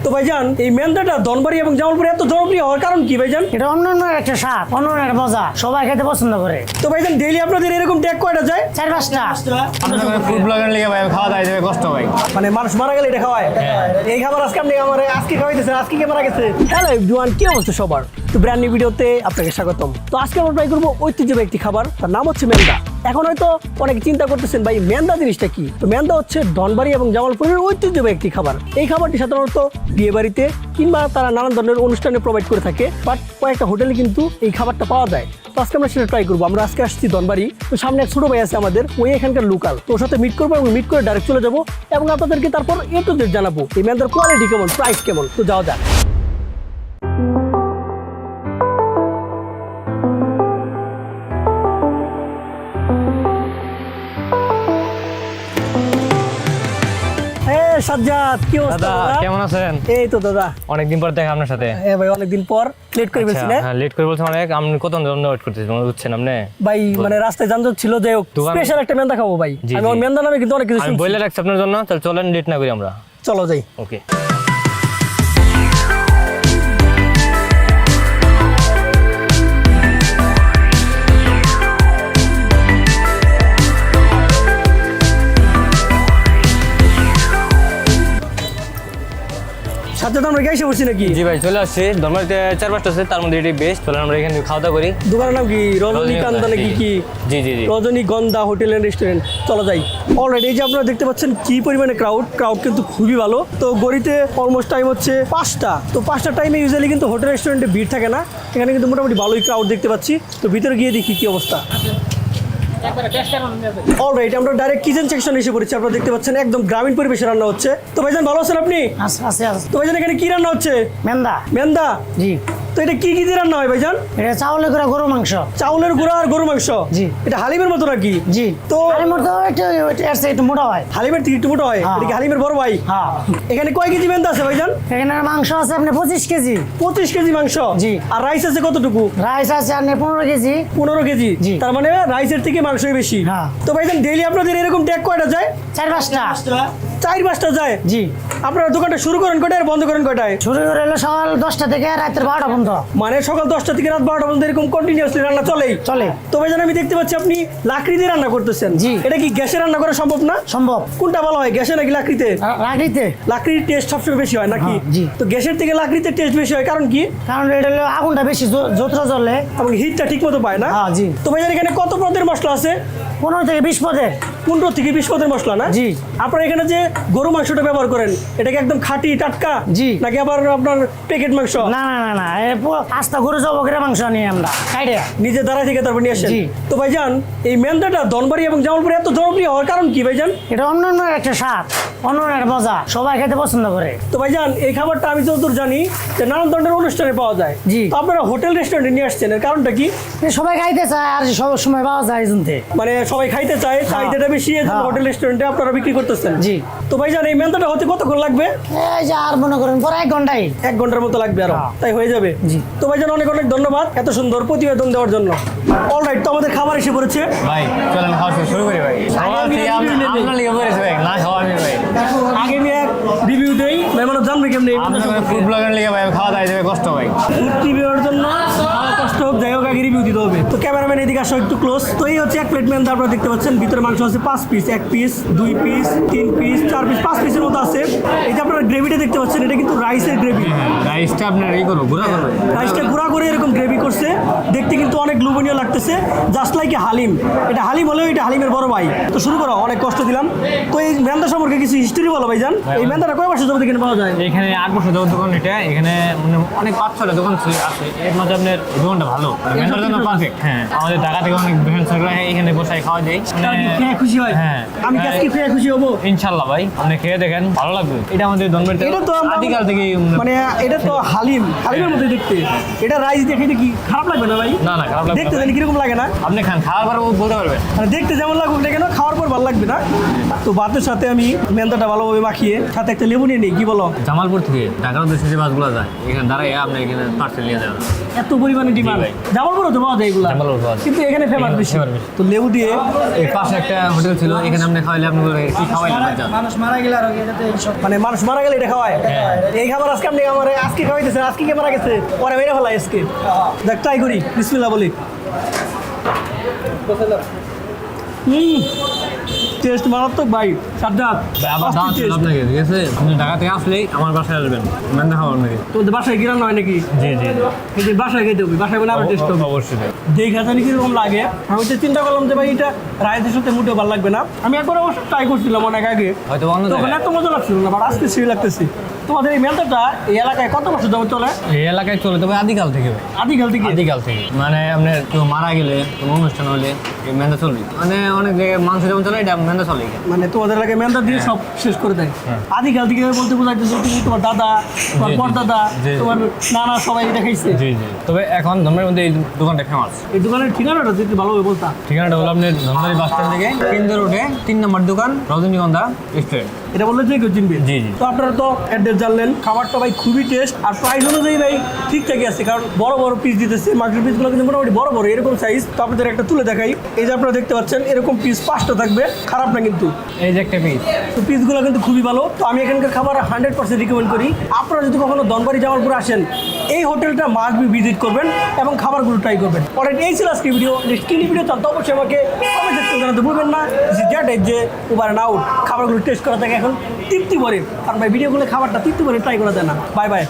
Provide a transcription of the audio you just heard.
তো ভাইজান এই মেন্দাটা ধনবাড়ি এবং জামালপুরে এত জনপ্রিয় হওয়ার কারণ কি ভাইজান? এটা অন্যান্য একটা স্বাদ, অন্যান্য একটা মজা, সবাই খেতে পছন্দ করে। তো ভাইজান ডেইলি আপনাদের এরকম ট্যাগ কয়টা যায়? 4-5টা। ফুড ব্লগার লিগে ভাই খাওয়া দাওয়া যাবে কষ্ট ভাই। মানে মানুষ মারা গেলে এটা খাওয়ায়। এই খাবার আজকে আপনি আমার আজকে খাওয়াইতেছেন, আজকে কে মারা গেছে? হ্যালো এভরিওয়ান, কি অবস্থা সবার? তো ব্র্যান্ড নিউ ভিডিওতে আপনাকে স্বাগতম। তো আজকে আমরা ট্রাই করবো ঐতিহ্যবাহী একটি খাবার, তার নাম হচ্ছে মেন্দা। এখন হয়তো অনেকে চিন্তা করতেছেন ভাই মেন্দা জিনিসটা কি? তো মেন্দা হচ্ছে ধনবাড়ি এবং জামালপুরের ঐতিহ্যবাহী একটি খাবার। এই খাবারটি সাধারণত বিয়ে বাড়িতে কিংবা তারা নানান ধরনের অনুষ্ঠানে প্রোভাইড করে থাকে, বাট কয়েকটা হোটেলে কিন্তু এই খাবারটা পাওয়া যায়। তো আজকে আমরা সেটা ট্রাই করবো। আমরা আজকে আসছি ধনবাড়ি, তো সামনে এক ছোট ভাই আছে আমাদের, ওই এখানকার লোকাল। তো ওর সাথে মিট করবো এবং মিট করে ডাইরেক্ট চলে যাবো এবং আপনাদেরকে তারপর এ টু জেড জানাবো এই মেন্দার কোয়ালিটি কেমন, প্রাইস কেমন। তো যাওয়া যাক। সাজ্জাদ, কি অবস্থা দাদা কেমন আছেন? এই তো দাদা, অনেকদিন পর দেখা আপনার সাথে। হ্যাঁ ভাই, অনেকদিন পর লেট করে ফেলছি না? হ্যাঁ লেট করে বলছেন অনেক। আপনি কত জন্য ওয়েট করতেছেন মনে হচ্ছেন আপনি? ভাই মানে রাস্তায় যানজট ছিল, যাই হোক স্পেশাল একটা মেন্দা খাবো ভাই। জি, আমি ওই জি। মেন্দা নামে কিন্তু অনেক কিছু আমি শুনছি। বলে রাখছি আপনার জন্য, তাহলে চলেন লেট না করি আমরা। চলো যাই। ওকে। সাজ্জাদ, আমরা গেছে বসছি নাকি? জি ভাই চলে আসছি। ধর্মারিতে 4-5টা আছে, তার মধ্যে এটি বেস্ট। চলেন আমরা এখানে খাওয়া দাওয়া করি। দোকানের নাম কি? রজনীকান্তা নাকি কি? জি জি জি। রজনীগন্ধা হোটেল এন্ড রেস্টুরেন্ট। চলো যাই। অলরেডি এই যে আপনারা দেখতে পাচ্ছেন কি পরিমাণে ক্রাউড কিন্তু খুবই ভালো। তো গড়িতে অলমোস্ট টাইম হচ্ছে 5টা। তো 5টার টাইমে ইউজুয়ালি কিন্তু হোটেল রেস্টুরেন্টে ভিড় থাকে না। এখানে কিন্তু মোটামুটি ভালোই ক্রাউড দেখতে পাচ্ছি। তো ভিতরে গিয়ে দেখি কি অবস্থা। অলরাইট, আমরা ডাইরেক্ট কিচেন সেকশনে এসে পড়েছি। আপনারা দেখতে পাচ্ছেন একদম গ্রামীণ পরিবেশে রান্না হচ্ছে। তো ভাইজান ভালো আছেন আপনি? আছে। তো ভাইজান এখানে কি রান্না হচ্ছে? মেন্দা। মেন্দা? জি। তো এটা কি দিয়ে রান্না হয় ভাইজান? এটা চাউলের গুঁড়া, গরু মাংস। চাউলের গুঁড়া আর গরু মাংস? জি। এটা হালিমের মতো নাকি? জি। তো হালিমের তো একটু মোটা হয়। হালিমের থেকে একটু মোটা হয়? হ্যাঁ। এটা কি হালিমের বড় ভাই? হ্যাঁ। এখানে কয় কেজি মেন্দা আছে ভাইজান? এখানে মাংস আছে আপনি 25 কেজি। 25 কেজি মাংস? জি। আর রাইস আছে কতটুকু? রাইস আছে আপনি 15 কেজি। 15 কেজি? জি। তার মানে রাইসের থেকে মাংসই বেশি। হ্যাঁ। তো ভাইজান ডেইলি আপনাদের এরকম ট্যাগ কয়টা যায়? 4-5টা। 4-5টা যায়? জি। আপনারা দোকানটা শুরু করেন কয়টায় আর বন্ধ করেন কয়টায়? শুরু করে হলো সকাল 10টা থেকে রাতের 12টা পর্যন্ত। মানে সকাল 10টা থেকে রাত 12টা পর্যন্ত এরকম কন্টিনিউয়াসলি রান্না চলেই? চলে। তো ভাইজান আমি দেখতে পাচ্ছি আপনি লাকড়ি দিয়ে রান্না করতেছেন। জি। এটা কি গ্যাসে রান্না করা সম্ভব না? সম্ভব। কোনটা ভালো হয়, গ্যাসে নাকি লাকড়িতে? রাগিতে। লাকড়ির টেস্ট সবসময় বেশি হয় নাকি? হ্যাঁ, জি। তো গ্যাসের থেকে লাকড়িতে টেস্ট বেশি হয় কারণ কি? কারণ এটা হলো আগুনটা বেশি যত্র জ্বলে এবং হিটটা ঠিক মতো পায় না? হ্যাঁ, জি। তো ভাইজান এখানে কত পদের মশলা আছে? 15 থেকে 20 পদের। 15 থেকে 20 পদের মশলা না? জি। আপনারা এখানে যে গরু মাংসটা ব্যবহার করেন এটা কি একদম খাঁটি টাটকা? জি। নাকি আবার আপনার প্যাকেট মাংস? না আস্তা গরু জবকের মাংস নিয়ে আমরা খাইডে নিজে দাঁড়ায় থেকে তারপর নিয়ে আসেন? জি। তো ভাইজান এই মেন্দাটা ধনবাড়ি এবং জামালপুরে এত জনপ্রিয় হওয়ার কারণ কি ভাইজান? এটা অন্যান্য একটা স্বাদ, অন্যান্য একটা মজা, সবাই খেতে পছন্দ করে। তো ভাইজান এই খাবারটা আমি যতদূর জানি যে নানান ধরনের অনুষ্ঠানে পাওয়া যায়। জি। তো আপনারা হোটেল রেস্টুরেন্টে নিয়ে আসছেন, এর কারণটা কি? এটা সবাই খাইতে চায় আর সব সময় পাওয়া যায় শুনতে। মানে সবাই খাইতে চায়, চাহিদাটা বেশি, এজন্য হ্যাঁ। হোটেল রেস্টুরেন্টে আপনারা বিক্রি করতেছেন। জি। তো ভাইজান এই মেন্দাটা হতে কতক্ষণ লাগবে? এই যে আর মনে করেন পরে 1 ঘন্টায়। 1 ঘন্টার মতো লাগবে আরো? হ্যাঁ। তাই হয়ে যাবে? জি। তো ভাইজান অনেক অনেক ধন্যবাদ এত সুন্দর প্রতিবেদন দেওয়ার জন্য। অলরাইট, তো আমাদের খাবার এসে পড়েছে। ভাই চলেন খাওয়া শুরু করি ভাই। খাওয়া থেকে আপনার লিগে পড়েছে ভাই, না খাওয়া আমি ভাই। আগে আমি এক রিভিউ দেই, মেহমান জানবে কেমনি আপনার ফুড ব্লগার লিগে ভাই খাওয়া দাওয়া যাবে কষ্ট ভাই। রিভিউর জন্য খাওয়া কষ্ট হোক, যাই হোক আগে রিভিউ দিতে হবে। তো ক্যামেরাম্যান এদিকে আসো একটু ক্লোজ। তো এই হচ্ছে 1 প্লেট মেন্দা, আপনারা দেখতে পাচ্ছেন ভিতরে মাংস আছে 5 piece, 1 piece 2 piece 3 piece 4 piece 5 পিসের মতো আছে। এই যে আপনারা গ্রেভিটা দেখতে পাচ্ছেন, এটা কিন্তু রাইসের গ্রেভি। রাইসটা আপনার এই করো গুঁড়া করো। রাইসটা গুঁড়া করে এরকম গ্রেভি করছে, দেখতে কিন্তু অনেক লোভনীয় লাগতেছে, জাস্ট লাইক হালিম। এটা হালিম হলেও এটা হালিমের বড় ভাই। তো শুরু করো, অনেক কষ্ট দিলাম। তো এই মেন্দা সম্পর্কে কিছু হিস্টরি বলো ভাইজান। এই মেন্দাটা কয় বছর যাবত এখানে পাওয়া যায়? এখানে 8 বছর যাবত দোকান এটা। এখানে মানে অনেক 5-6টা দোকান আছে। এর মধ্যে আপনার দোকানটা ভালো, মেন্দার জন্য পারফেক্ট। হ্যাঁ, আমাদের ঢাকা থেকে অনেক ফ্রেন্ডস থাকলে এখানে বসাই খাওয়া যায়। তারা কি খেয়ে খুশি হয়? হ্যাঁ। আমি কি আজকে খেয়ে খুশি হবো? ইনশাল্লাহ ভাই, আপনি খেয়ে দেখেন, ভালো লাগবে। এটা আমাদের ধনবাড়িতে এটা তো আদিকাল থেকে মানে এটা তো হালিমের মধ্যে দেখতে। এটা রাইস দেখে কি খারাপ লাগবে না ভাই? না না খারাপ লাগবে দেখতে না। জানি কিরকম লাগে না? আপনি খান, খাওয়ার পর বলতে পারবেন। মানে দেখতে যেমন লাগুক না কেন, খাওয়ার পর ভালো লাগবে না? তো ভাতের সাথে আমি মেন্দাটা ভালোভাবে মাখিয়ে সাথে একটা লেবু নিয়ে নিই, কি বলো? জামালপুর থেকে ঢাকার উদ্দেশ্যে যে বাসগুলো যায় এখানে দাঁড়ায় আপনি এখানে পার্সেল নিয়ে যাবেন। এত পরিমাণে ডিমান্ড ভাই। জামালপুরে তো পাওয়া যায় এগুলো, জামালপুরে পাওয়া যায়। কিন্তু এখানে ফেমাস এখানে বেশি। favour বেশি। তো লেবু দিয়ে এই পাশে একটা হোটেল ছিল, এখানে আপনি খাওয়াইলে আপনি বলবেন, কি খাওয়াইলে বাচ্চা? মানুষ মারা গেলে আর এটাতে এইসব মানে মানুষ মারা গেলে এটা খাওয়ায়। হ্যাঁ। এই খাবার আজকে আপনি আমার আজকে খাওয়াইতেছেন, আজকে কে মারা গেছে পরে মেরে ফেলা আজকে। দেখ ট্রাই করি, বিসমিল্লাহ বলি। টেস্ট মারাত্মক ভাই, সাজ্জাদ ভাই, আবার দাওয়াত ছিল আপনাকে, ঠিক আছে? আপনি ঢাকা থেকে আসলেই আমার বাসায় আসবেন, মেন্দা খাওয়ার নাকি। তোদের বাসায় গিরান হয় নাকি? জি জি কিন্তু বাসায় খেতে হবে, বাসায় বলে আরো টেস্ট হবে। অবশ্যই ভাই। দেখা জানি কিরকম লাগে। আমি তো চিন্তা করলাম যে ভাই এটা রাইসের সাথে মোটেও ভালো লাগবে না। আমি একবার অবশ্য ট্রাই করছিলাম অনেক আগে, হয়তো অন্য তখন জায়গায়। এত মজা লাগছিল না, বাট আজকে সেই লাগতেছে। তোমাদের এই মেলটাটা এই এলাকায় কত বছর ধরে চলে? এই এলাকায় চলে তবে আদিকাল থেকে ভাই, আদিকাল থেকে? আদিকাল থেকে। মানে আপনার কেউ মারা গেলে কোনো অনুষ্ঠান হলে এই মেন্দা চলবে। মানে অনেক জায়গায় মাংস যেমন চলে, এটা মেন্দা চলে এখানে। মানে তোমাদের এলাকায় মেন্দা দিয়ে সব শেষ করে দেয়। আদিকাল থেকে বলতে বোঝাইতেছে তুমি তোমার দাদা, তোমার জি, জি, পরদাদা, জি, জি। তোমার নানা সবাই এটা খাইছে। জি জি। তবে এখন ধর্মের মধ্যে এই দোকানটা ফেমাস। এই দোকানের ঠিকানাটা যদি ভালোভাবে বলতা। ঠিকানাটা হলো আপনার ধর্মবাড়ি বাস স্ট্যান্ড থেকে 3 রোডে 3 নম্বর দোকান, রজনীগন্ধা রেস্টুরেন্ট। এটা বললে যে কেউ চিনবে। জি, জি। তো আপনারা তো অ্যাড্রেস জানলেন, খাবারটা ভাই খুবই টেস্ট আর প্রাইস অনুযায়ী ভাই ঠিকঠাকই আছে, কারণ বড় বড় পিস দিতেছে। মাংসের পিসগুলো কিন্তু মোটামুটি বড় বড় এরকম সাইজ। তো আপনাদের একটা তুলে দেখাই, এই যে আপনারা দেখতে পাচ্ছেন এরকম পিস 5টা থাকবে, খারাপ না কিন্তু। এই যে একটা পিস। তো পিসগুলো কিন্তু খুবই ভালো। তো আমি এখানকার খাবার 100% রিকমেন্ড করি। আপনারা যদি কখনো ধনবাড়ি জামালপুর আসেন, এই হোটেলটা মাস্ট বি ভিজিট করবেন এবং খাবারগুলো ট্রাই করবেন। অলরেডি এই ছিল আজকে ভিডিও। নেক্সট কি ভিডিও চান তো অবশ্যই আমাকে কমেন্ট সেকশনে জানাতে ভুলবেন না। যে উবার এন্ড আউট খাবারগুলো টেস্ট করা থাকে এখন তৃপ্তি করে, কারণ ভাই ভিডিওগুলো খাবারটা তৃপ্তি করে ট্রাই করা যায় না। Bye bye.